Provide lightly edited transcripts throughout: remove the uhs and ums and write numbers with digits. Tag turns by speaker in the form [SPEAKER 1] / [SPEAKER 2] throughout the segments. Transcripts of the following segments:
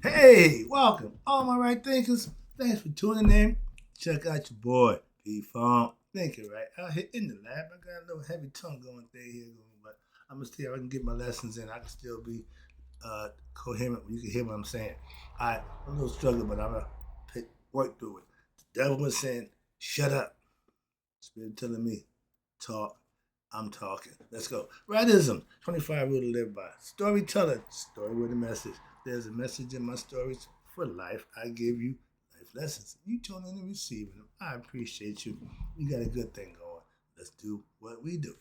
[SPEAKER 1] Hey, welcome, all my right thinkers. Thanks for tuning in. Check out your boy, P Funk. Thinking right out here in the lab. I got a little heavy tongue going thing here, but I'm gonna see if I can get my lessons in. I can still be coherent. You can hear what I'm saying. I'm a little struggling, but I'm gonna work through it. The devil was saying, "Shut up." Spirit telling me, "Talk." I'm talking. Let's go. Rightism, 25 rule to live by. Storytelling, story with a message. There's a message in my stories for life. I give you life lessons. You tune in and receiving them. I appreciate you. We got a good thing going. Let's do what we do.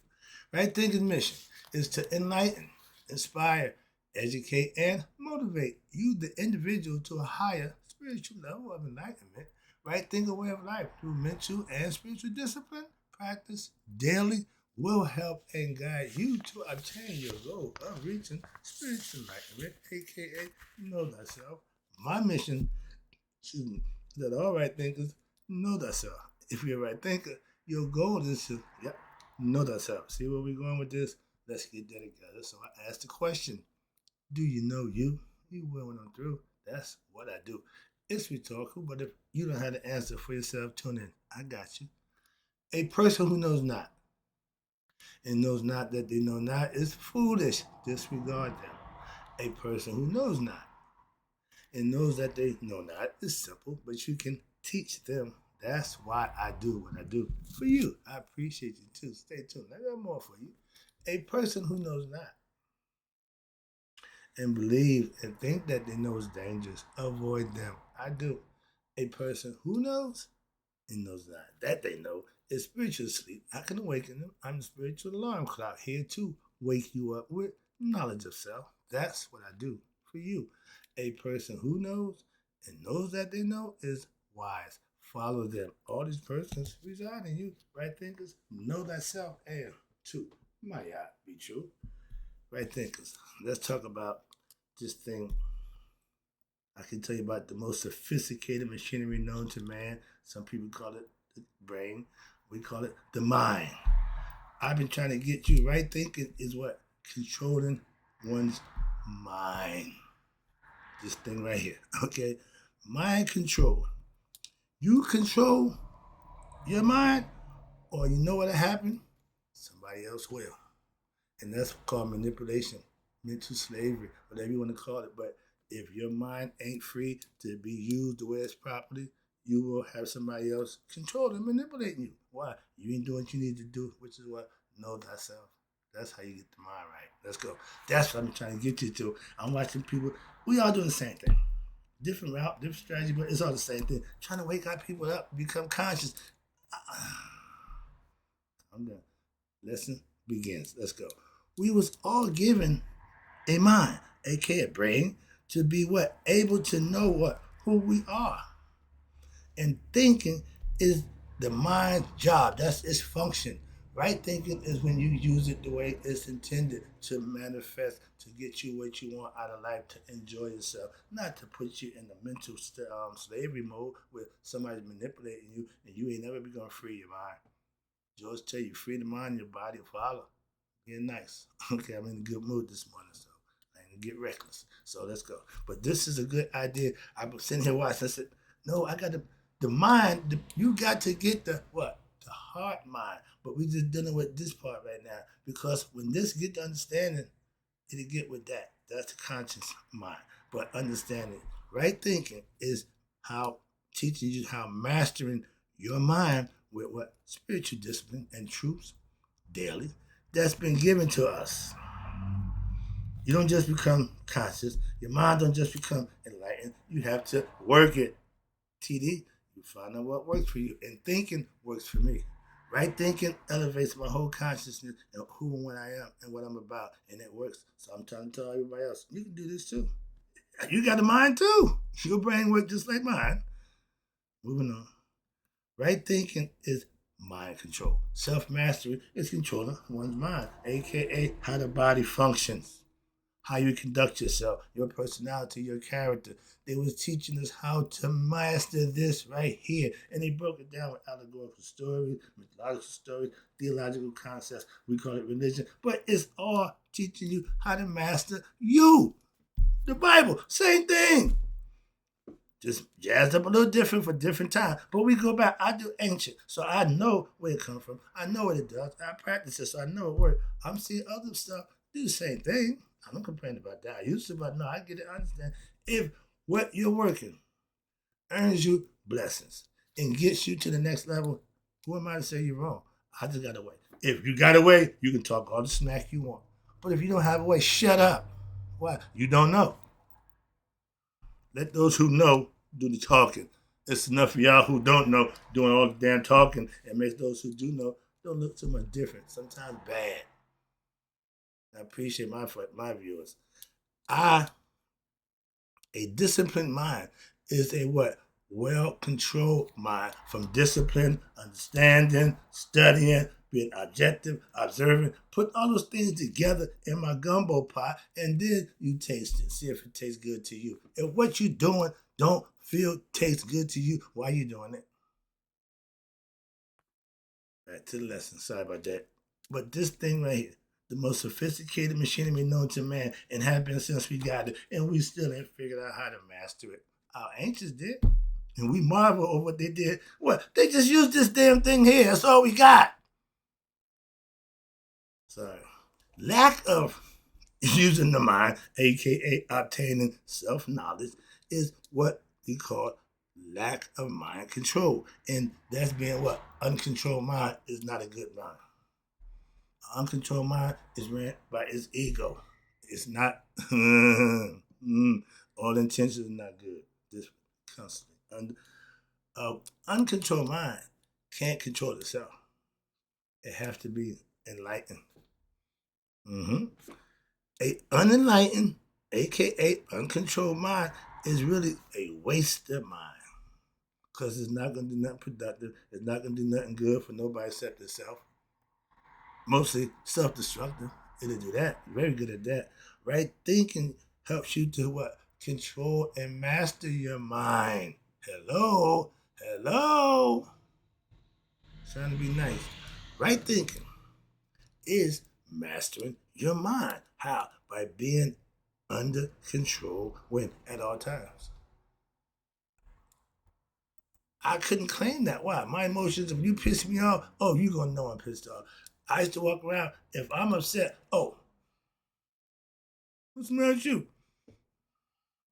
[SPEAKER 1] Right thinking mission is to enlighten, inspire, educate, and motivate you, the individual, to a higher spiritual level of enlightenment. Right thinking way of life through mental and spiritual discipline, practice daily will help and guide you to obtain your goal of reaching spiritual enlightenment, aka know thyself. My mission, excuse me, that all right thinkers know thyself. If you're a right thinker, your goal is to know thyself. See where we're going with this? Let's get that together. So I asked the question, do you know you? You will when I'm through. That's what I do. It's rhetorical, but if you don't have the answer for yourself, tune in. I got you. A person who knows not and knows not that they know not is foolish. Disregard them. A person who knows not and knows that they know not is simple, but you can teach them. That's why I do what I do for you. I appreciate you too. Stay tuned. I got more for you. A person who knows not and believe and think that they know is dangerous, avoid them. I do. A person who knows and knows not that they know is spiritual sleep. I can awaken them. I'm the spiritual alarm clock here to wake you up with knowledge of self. That's what I do for you. A person who knows and knows that they know is wise. Follow them. All these persons reside in you. Right thinkers, know thyself and two. Might not be true. Right thinkers. Let's talk about this thing. I can tell you about the most sophisticated machinery known to man. Some people call it the brain. We call it the mind. I've been trying to get you right thinking is what? Controlling one's mind. This thing right here. Okay? Mind control. You control your mind, or you know what'll happen? Somebody else will. And that's called manipulation, mental slavery, whatever you want to call it. But if your mind ain't free to be used the way it's properly, you will have somebody else controlling and manipulating you. Why? You ain't doing what you need to do, which is what? Know thyself. That's how you get the mind right. Let's go. That's what I'm trying to get you to. I'm watching people. We all doing the same thing. Different route, different strategy, but it's all the same thing. Trying to wake our people up, become conscious. I'm done. Lesson begins. Let's go. We was all given a mind, aka a brain, to be what? Able to know what? Who we are. And thinking is the mind's job. That's its function. Right thinking is when you use it the way it's intended to manifest, to get you what you want out of life, to enjoy yourself, not to put you in the mental slavery mode where somebody's manipulating you and you ain't never be gonna free your mind. George tell you, free the mind, your body will follow. Being nice. Okay, I'm in a good mood this morning, so I ain't gonna get reckless. So let's go. But this is a good idea. I've been sitting here watching. I said, no, I got the mind. You got to get the what? The heart mind. But we just dealing with this part right now because when this get to understanding, it'll get with that. That's the conscious mind. But understanding, right thinking is how teaching you how mastering your mind with what spiritual discipline and truths daily that's been given to us. You don't just become conscious. Your mind don't just become enlightened. You have to work it. TD, you find out what works for you. And thinking works for me. Right thinking elevates my whole consciousness and who and what I am and what I'm about. And it works. So I'm trying to tell everybody else, you can do this too. You got a mind too. Your brain works just like mine. Moving on. Right thinking is mind control. Self mastery is controlling one's mind, aka how the body functions, how you conduct yourself, your personality, your character. They was teaching us how to master this right here. And they broke it down with allegorical stories, mythological stories, theological concepts. We call it religion. But it's all teaching you how to master you. The Bible, same thing. just jazzed up a little different for different times. But we go back. I do ancient, so I know where it comes from. I know what it does. I practice it, so I know it works. I'm seeing other stuff do the same thing. I don't complain about that. I used to, but no, I get it. I understand. If what you're working earns you blessings and gets you to the next level, who am I to say you're wrong? I just got a way. If you got a way, you can talk all the smack you want. But if you don't have a way, shut up. Why? You don't know. Let those who know do the talking. It's enough for y'all who don't know doing all the damn talking and makes those who do know don't look too much different. Sometimes bad. I appreciate my viewers. A disciplined mind is a what? Well-controlled mind from discipline, understanding, studying, being objective, observing. Put all those things together in my gumbo pot, and then you taste it. See if it tastes good to you. If what you're doing don't feel tastes good to you, why are you doing it? Back to the lesson. Sorry about that. But this thing right here, the most sophisticated machinery known to man and have been since we got it, and we still ain't figured out how to master it. Our ancients did. And we marvel over what they did. What? They just used this damn thing here. That's all we got. Sorry. Lack of using the mind, aka obtaining self-knowledge, is what we call lack of mind control. And that's being what? Uncontrolled mind is not a good mind. Uncontrolled mind is ran by its ego. It's not all intentions are not good. This constantly. Uncontrolled mind can't control itself. It has to be enlightened. A unenlightened, aka uncontrolled mind, is really a wasted mind. Because it's not gonna do nothing productive. It's not gonna do nothing good for nobody except itself. Mostly self-destructive. It'll do that. Very good at that. Right thinking helps you to what? Control and master your mind. Hello. Trying to be nice. Right thinking is mastering your mind. How? By being under control when at all times. I couldn't claim that. Why? My emotions, if you piss me off, oh, you're going to know I'm pissed off. I used to walk around, if I'm upset, oh, what's the matter with you?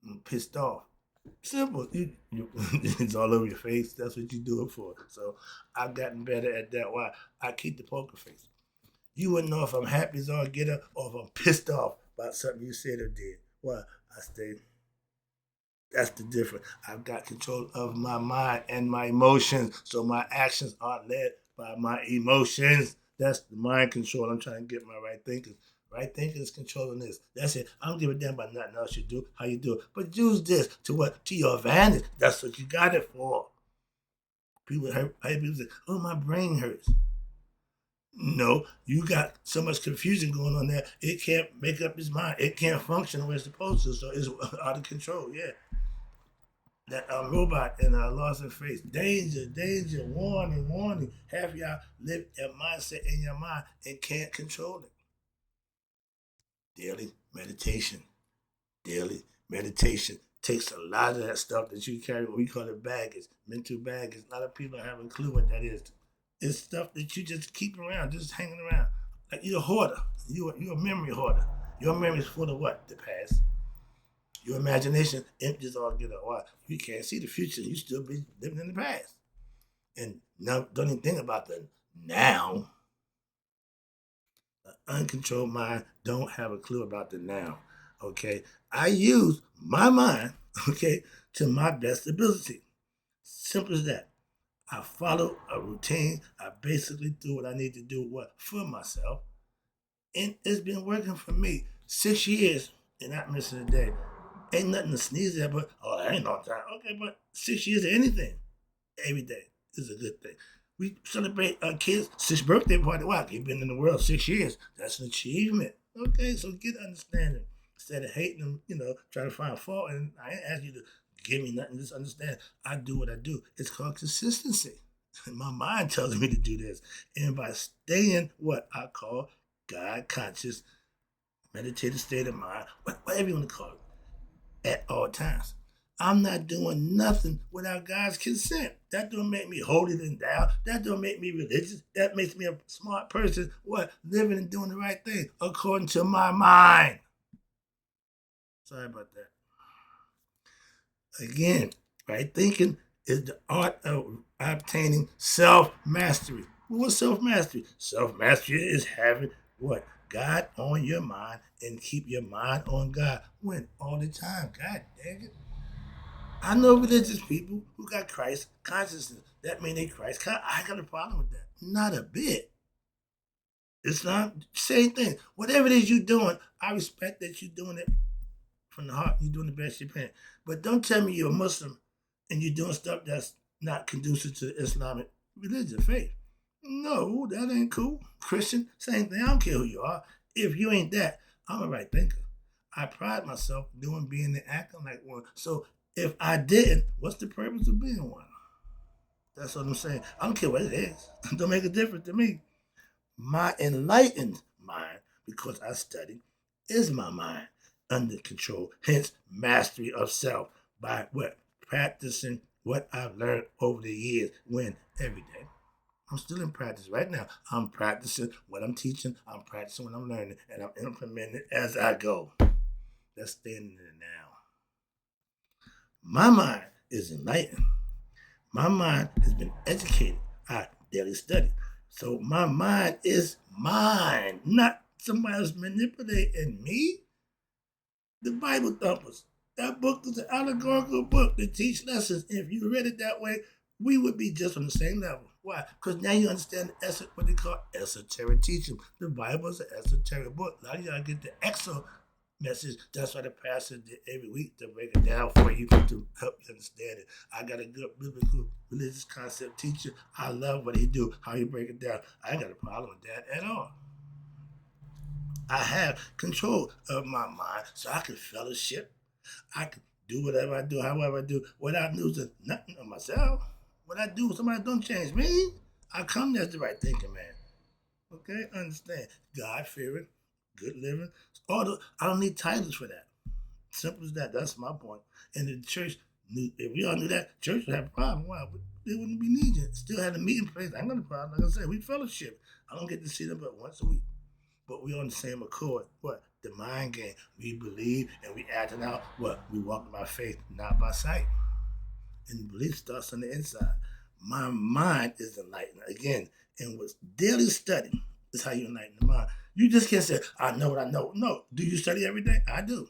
[SPEAKER 1] I'm pissed off. Simple. It's all over your face. That's what you do it for. So I've gotten better at that. Why? I keep the poker face. You wouldn't know if I'm happy as all get up or if I'm pissed off about something you said or did. Why? I stayed. That's the difference. I've got control of my mind and my emotions, so my actions are led by my emotions. That's the mind control. I'm trying to get my right thinking. Right thinking is controlling this. That's it. I don't give a damn about nothing else you do, how you do it. But use this to what? To your advantage. That's what you got it for. People hurt. People say, "Oh, my brain hurts." No, you got so much confusion going on there. It can't make up its mind. It can't function the way it's supposed to. So it's out of control. Yeah. That robot and lost her face. Danger, warning. Half y'all live a mindset in your mind and can't control it. Daily meditation. Takes a lot of that stuff that you carry, what we call it baggage, mental baggage. A lot of people haven't a clue what that is. It's stuff that you just keep around, just hanging around. Like you're a hoarder. You're a memory hoarder. Your memory is full of what? The past. Your imagination empties altogether. Why? You can't see the future. You still be living in the past. And now don't even think about the now. An uncontrolled mind don't have a clue about the now. Okay? I use my mind, okay, to my best ability. Simple as that. I follow a routine. I basically do what I need to do for myself. And it's been working for me 6 years and not missing a day. Ain't nothing to sneeze at, but that ain't no time. Okay, but 6 years of anything, every day is a good thing. We celebrate our kids' 6th birthday party. Wow, they've been in the world 6 years. That's an achievement. Okay, so get understanding. Instead of hating them, try to find fault. And I ain't ask you to give me nothing, just understand. I do what I do. It's called consistency. My mind tells me to do this. And by staying what I call God conscious, meditative state of mind, whatever you want to call it, at all times. I'm not doing nothing without God's consent. That don't make me holier than thou. That don't make me religious. That makes me a smart person. What? Living and doing the right thing according to my mind. Sorry about that. Again, right thinking is the art of obtaining self-mastery. What's self-mastery? Self-mastery is having what? God on your mind and keep your mind on God. When? All the time. God dang it. I know religious people who got Christ consciousness. That means they Christ. I got a problem with that. Not a bit. It's not same thing. Whatever it is you're doing, I respect that you're doing it from the heart. You're doing the best you can. But don't tell me you're a Muslim and you're doing stuff that's not conducive to the Islamic religion, faith. No, that ain't cool. Christian, same thing. I don't care who you are. If you ain't that, I'm a right thinker. I pride myself doing being and acting like one. So if I didn't, what's the purpose of being one? That's what I'm saying. I don't care what it is. It don't make a difference to me. My enlightened mind, because I study, is my mind under control. Hence, mastery of self by what? Practicing what I've learned over the years. When? Every day. I'm still in practice right now. I'm practicing what I'm teaching. I'm practicing what I'm learning. And I'm implementing it as I go. Let's stand in it now. My mind is enlightened. My mind has been educated. I daily study. So my mind is mine, not somebody else manipulating me. The Bible thumpers. That book is an allegorical book that teach lessons. If you read it that way, we would be just on the same level. Why? Because now you understand what they call esoteric teaching. The Bible is an esoteric book. A lot of y'all get the exo message. That's why the pastor did every week to break it down for you to help you understand it. I got a good biblical religious concept teacher. I love what he do, how he break it down. I ain't got a problem with that at all. I have control of my mind so I can fellowship. I can do whatever I do, however I do, without losing nothing of myself. What I do, somebody don't change me. I come there as the right thinking, man. Okay, understand. God fearing, good living. I don't need titles for that. Simple as that. That's my point. And the church, if we all knew that, church would have a problem. Why? They wouldn't be needed. Still had a meeting place. I ain't got a problem. Like I said, we fellowship. I don't get to see them but once a week. But we on the same accord. What? The mind game. We believe and we acting out. What? We walk by faith, not by sight. And belief starts on the inside. My mind is enlightened. Again, and with daily study is how you enlighten the mind. You just can't say, I know what I know. No. Do you study every day? I do.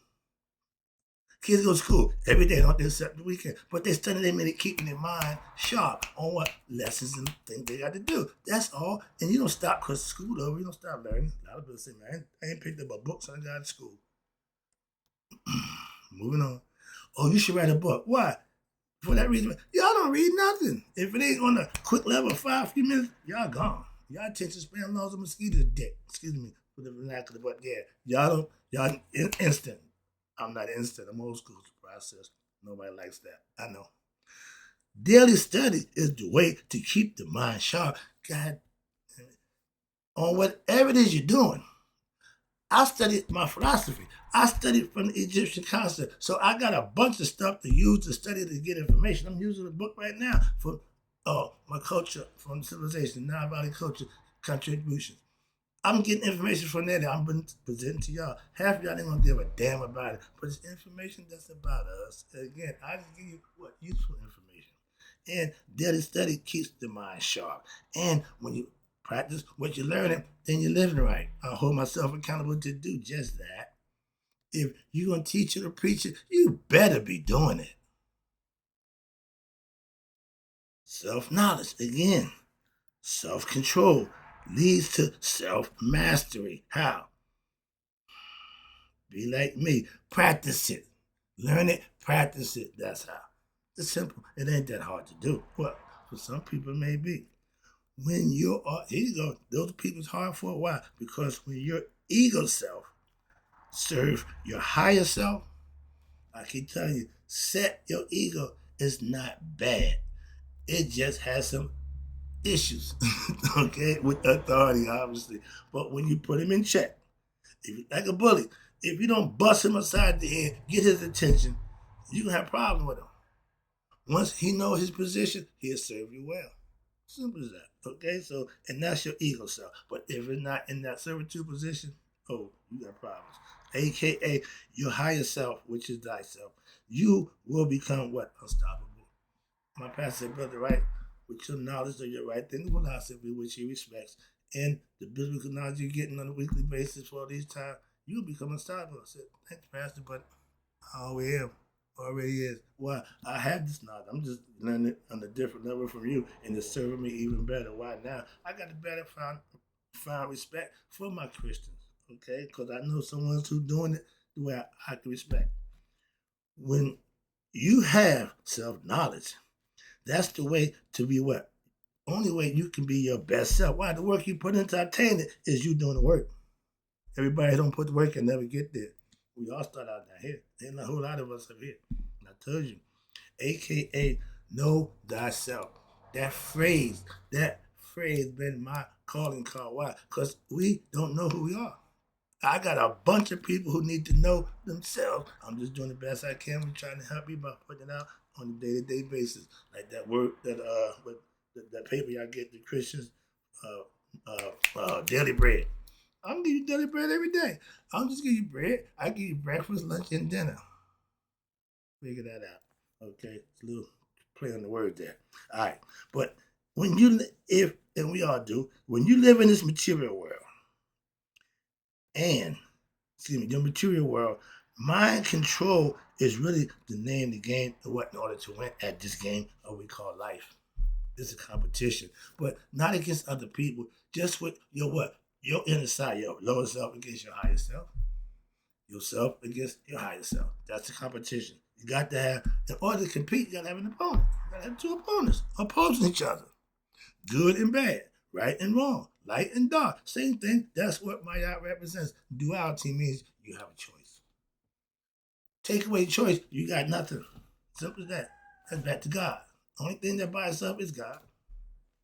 [SPEAKER 1] Kids go to school every day, don't they, except the weekend. But they study, they mean keeping their mind sharp on what lessons and things they got to do. That's all. And you don't stop because school over. You don't stop learning. A lot of people say, man, I ain't picked up a book since I got to school. Moving on. Oh, you should write a book. Why? For that reason, y'all don't read nothing. If it ain't on a quick level, 5 few minutes, y'all gone. Y'all attention span long as a mosquito's dick. Excuse me for the vernacular, but yeah, y'all instant. I'm not instant. I'm old school process. Nobody likes that. I know. Daily study is the way to keep the mind sharp. God, on whatever it is you're doing. I studied my philosophy. I studied from the Egyptian concept. So I got a bunch of stuff to use to study to get information. I'm using a book right now for my culture, from civilization, Nile Valley culture, contributions. I'm getting information from there that I'm presenting to y'all. Half of y'all ain't gonna give a damn about it, but it's information that's about us. And again, I just give you what useful information. And daily study keeps the mind sharp. And when you practice what you're learning, then you're living right. I hold myself accountable to do just that. If you're gonna teach it or preach it, you better be doing it. Self-knowledge, again, self-control leads to self-mastery. How? Be like me. Practice it. Learn it, practice it. That's how. It's simple. It ain't that hard to do. Well, for some people it may be. When you are, here you go. Those people it's hard for a while. Because when your ego self serve your higher self, I keep telling you, set your ego is not bad. It just has some issues, okay, with authority, obviously. But when you put him in check, if you like a bully, if you don't bust him aside the head, get his attention, you're going to have a problem with him. Once he knows his position, he'll serve you well. Simple as that. Okay, so, and that's your ego self. But if it's not in that servitude position, oh, you got problems. AKA your higher self, which is thyself. You will become what? Unstoppable. My pastor said, Brother Wright, with your knowledge of your right thing philosophy, which he respects, and the biblical knowledge you're getting on a weekly basis for all these times, you'll become unstoppable. I said, thanks, Pastor, but I already am. Already is. Well, I have this knowledge. I'm just learning it on a different level from you, and it's serving me even better. Why now? I got to better find respect for my Christians, okay? Because I know someone who's doing it the way I can respect. When you have self-knowledge, that's the way to be what? Only way you can be your best self. Why? The work you put into obtain it is you doing the work. Everybody don't put the work and never get there. We all start out down here. Ain't a whole lot of us up here. And I told you, AKA know thyself. That phrase been my calling card. Why? Because we don't know who we are. I got a bunch of people who need to know themselves. I'm just doing the best I can. We're trying to help you by putting it out on a day-to-day basis. Like that word with that paper y'all get the Christians daily bread. I'm gonna give you daily bread every day. I'll just give you bread. I give you breakfast, lunch, and dinner. Figure that out. Okay, it's a little play on the word there. All right, but when you and we all do, when you live in this material world, and the material world, mind control is really the name of the game. What in order to win at this game, of what we call life. It's a competition, but not against other people. Just with your what? Your inner side, your lower self against your higher self. Yourself against your higher self. That's the competition. You got to have, in order to compete, you got to have an opponent. You got to have two opponents opposing each other. Good and bad, right and wrong, light and dark. Same thing. That's what Mayat represents. Duality means you have a choice. Take away choice, you got nothing. Simple as that. That's back to God. Only thing that by itself is God.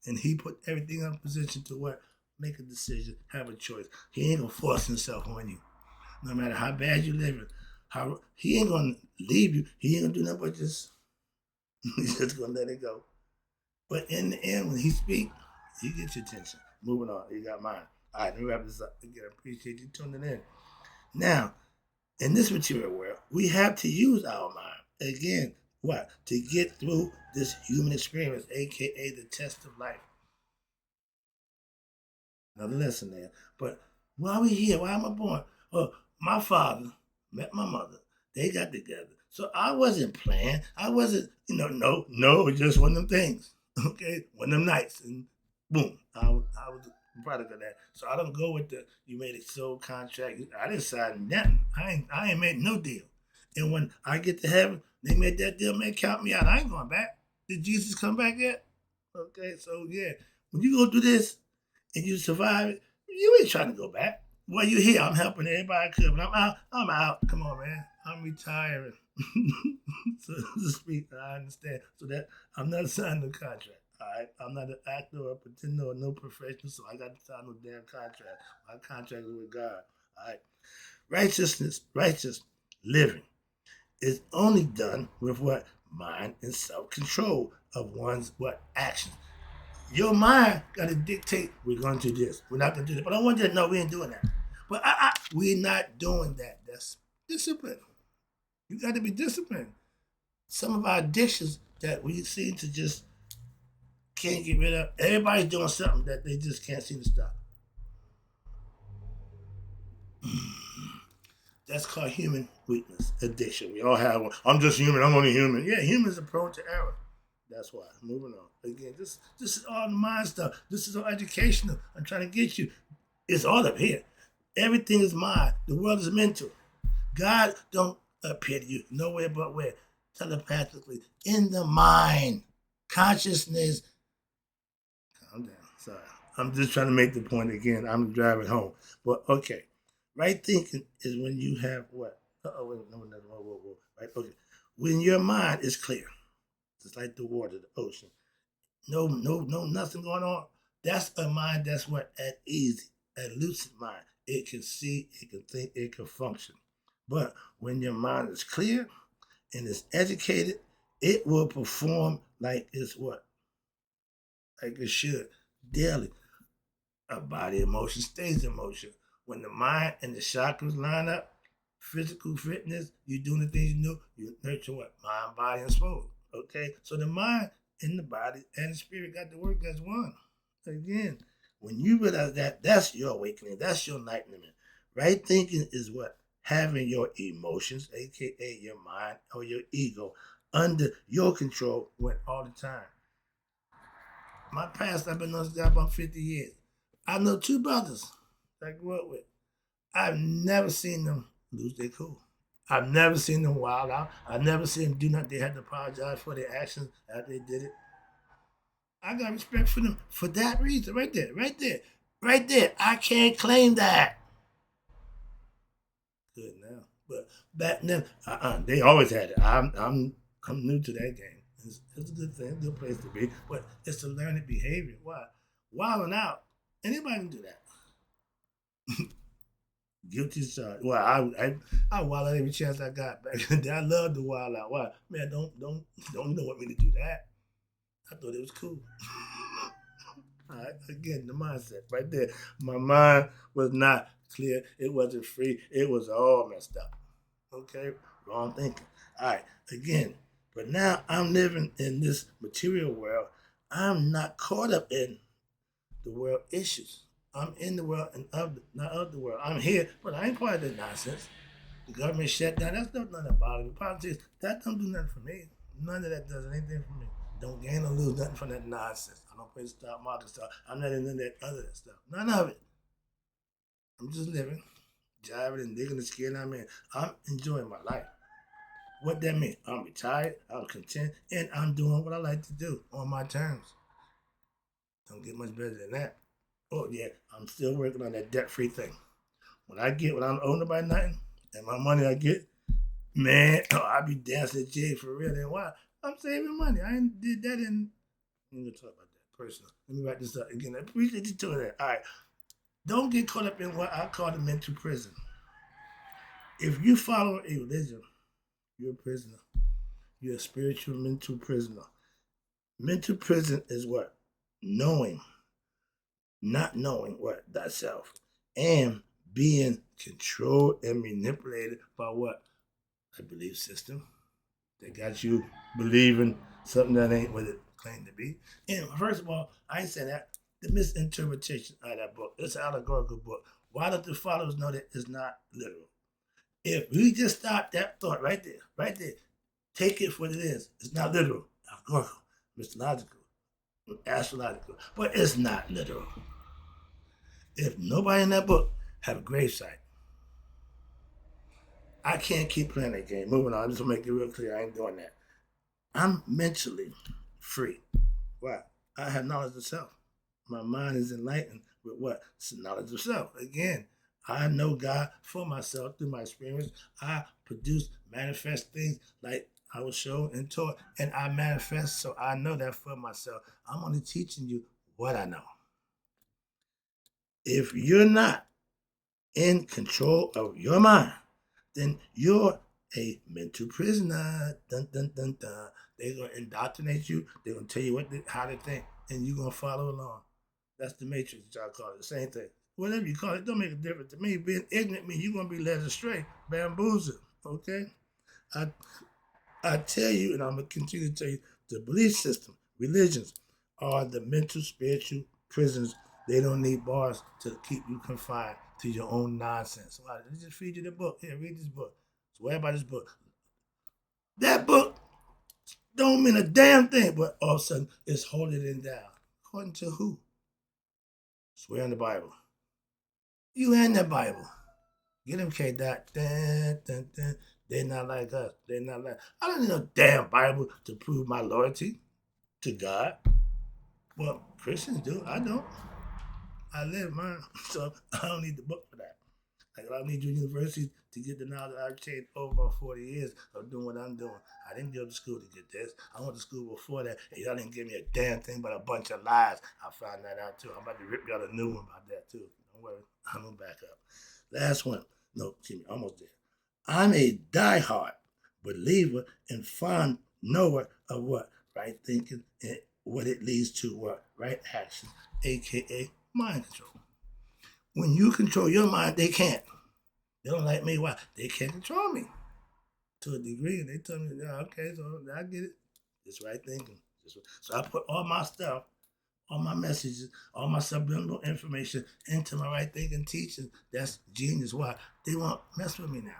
[SPEAKER 1] And he put everything in position to what? Make a decision, have a choice. He ain't gonna force himself on you. No matter how bad you live, he ain't gonna leave you. He ain't gonna do nothing but he's just gonna let it go. But in the end, when he speak, he gets your attention. Moving on, you got mine. All right, let me wrap this up. Again, I appreciate you tuning in. Now, in this material world, we have to use our mind. Again, what? To get through this human experience, aka the test of life. Another lesson there. But why are we here? Why am I born? Oh, my father met my mother. They got together. So I wasn't planned. I wasn't, no, it just one of them things. Okay? One of them nights. And boom, I was a product of that. So I don't go with you made a soul contract. I didn't sign nothing. I ain't made no deal. And when I get to heaven, they made that deal, man, count me out. I ain't going back. Did Jesus come back yet? Okay, so yeah. When you go through this, and you survive it, you ain't trying to go back. Well, you here, I'm helping everybody I could, but I'm out. Come on, man. I'm retiring. So to speak, I understand. So that I'm not signing a contract. All right. I'm not an actor or a pretender or no professional, so I got to sign no damn contract. My contract is with God. All right. Righteous living is only done with what? Mind and self-control of one's what? Actions. Your mind got to dictate, we're going to do this. We're not going to do that. But I want you to know we ain't doing that. But we're not doing that. That's discipline. You got to be disciplined. Some of our addictions that we seem to just can't get rid of, everybody's doing something that they just can't seem to stop. That's called human weakness, addiction. We all have one. I'm just human. I'm only human. Yeah, humans are prone to error. That's why. Moving on. Again, this is all the mind stuff. This is all educational. I'm trying to get you. It's all up here. Everything is mind. The world is mental. God don't appear to you nowhere but where? Telepathically. In the mind. Consciousness. Calm down. Sorry. I'm just trying to make the point again. I'm driving home. But okay. Right thinking is when you have what? Wait, no, whoa. Right, okay. When your mind is clear. It's like the water, the ocean. No, nothing going on. That's a mind that's what? At ease, at lucid mind. It can see, it can think, it can function. But when your mind is clear and is educated, it will perform like it's what? Like it should daily. A body emotion stays in motion. When the mind and the chakras line up, physical fitness, you doing the things you do, you nurture what? Mind, body, and soul. Okay? So the mind and the body and the spirit got to work as one. Again, when you realize that, that's your awakening, that's your enlightenment. Right thinking is what? Having your emotions, aka your mind or your ego, under your control when all the time. My past, I've been on this job about 50 years. I know two brothers that I grew up with. I've never seen them lose their cool. I've never seen them wild out. I've never seen them do nothing. They had to apologize for their actions after they did it. I got respect for them for that reason, right there, right there, right there. I can't claim that. Good now, but back then, they always had it. I'm new to that game. It's a good thing, good place to be, but it's a learned behavior. Why? Wilding out. Anybody can do that. Guilty as well, I wild out every chance I got back in the day. I love to wild out. Why? Man, don't you don't want me to do that. I thought it was cool. All right, again, the mindset right there. My mind was not clear. It wasn't free. It was all messed up. Okay, wrong thinking. All right, again, but now I'm living in this material world. I'm not caught up in the world issues. I'm in the world and not of the world. I'm here, but I ain't part of that nonsense. The government shut down. That's not nothing about it. Politics, that don't do nothing for me. None of that does anything for me. Don't gain or lose nothing from that nonsense. I don't play the stock market stuff. I'm not into that other stuff. None of it. I'm just living, driving and digging the skin I'm in. I'm enjoying my life. What that mean? I'm retired, I'm content, and I'm doing what I like to do on my terms. Don't get much better than that. Oh yeah, I'm still working on that debt-free thing. When I'm owner by nothing, and my money I get, man, I be dancing at Jay for real. And why? I'm saving money. I ain't did that in. I'm gonna talk about that personal. Let me write this up again. I appreciate you doing that. All right, don't get caught up in what I call the mental prison. If you follow a religion, you're a prisoner. You're a spiritual mental prisoner. Mental prison is what? Knowing, not knowing what? Thyself. And being controlled and manipulated by what? A belief system that got you believing something that ain't what it claimed to be. And first of all, I ain't saying that. The misinterpretation of that book. It's an allegorical book. Why don't the followers know that it's not literal? If we just stop that thought right there, take it for what it is. It's not literal, allegorical, mythological, astrological, but it's not literal. If nobody in that book have a gravesite, I can't keep playing that game. Moving on, just to make it real clear, I ain't doing that. I'm mentally free. Why? I have knowledge of self. My mind is enlightened with what? It's the knowledge of self. Again, I know God for myself through my experience. I produce, manifest things like I was shown and taught, and I manifest, so I know that for myself. I'm only teaching you what I know. If you're not in control of your mind, then you're a mental prisoner. Dun, dun, dun, dun. They're going to indoctrinate you. They're going to tell you how to think, and you're going to follow along. That's the matrix, y'all call it. The same thing. Whatever you call it, don't make a difference to me. Being ignorant means you're going to be led astray, bamboozled, okay? I, I tell you, and I'm going to continue to tell you, the belief system, religions, are the mental, spiritual prisons. They don't need bars to keep you confined to your own nonsense. Why? They just feed you the book. Here, read this book. Swear by this book. That book don't mean a damn thing, but all of a sudden it's holding it down. According to who? Swear on the Bible. You and the Bible. Get them K dot. Dun, dun, dun. They're not like us. They're not like. I don't need no damn Bible to prove my loyalty to God. Well, Christians do. I don't. I live mine, so I don't need the book for that. Like I don't need your university to get the knowledge I've attained over about 40 years of doing what I'm doing. I didn't go to school to get this. I went to school before that, and y'all didn't give me a damn thing but a bunch of lies. I found that out too. I'm about to rip y'all a new one about that too. Don't worry, I'm gonna back up. Last one. No, excuse me, almost there. I'm a diehard believer and fond knower of what? Right thinking and what it leads to what? Right action, aka mind control. When you control your mind, they can't. They don't like me. Why? They can't control me to a degree. And they tell me, yeah, okay, so I get it. It's right thinking. So I put all my stuff, all my messages, all my subliminal information into my right thinking teaching. That's genius. Why? They won't mess with me now.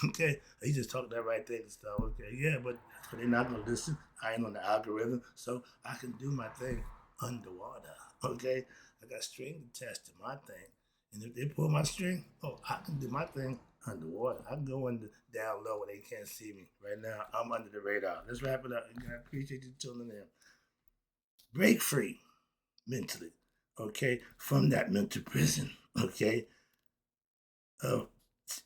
[SPEAKER 1] Okay, he just talk that right thing and stuff. Okay, yeah, but they're not gonna listen. I ain't on the algorithm, so I can do my thing underwater. Okay, I got string attached to my thing, and if they pull my string, oh, I can do my thing underwater. I can go under down low where they can't see me. Right now, I'm under the radar. Let's wrap it up. I appreciate you tuning in. Break free mentally, okay, from that mental prison, okay, of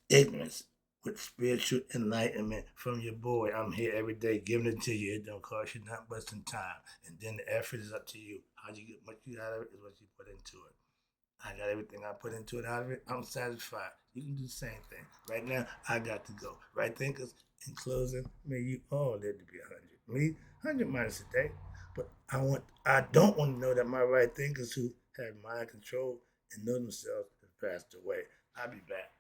[SPEAKER 1] ignorance with spiritual enlightenment from your boy. I'm here every day giving it to you. It don't cost you nothing but some time. And then the effort is up to you. How you get what you out of it is what you put into it. I got everything I put into it out of it. I'm satisfied. You can do the same thing. Right now, I got to go. Right thinkers, in closing, may you all live to be 100. Me, 100 minus a day. But I don't want to know that my right thinkers who have mind control and know themselves have passed away. I'll be back.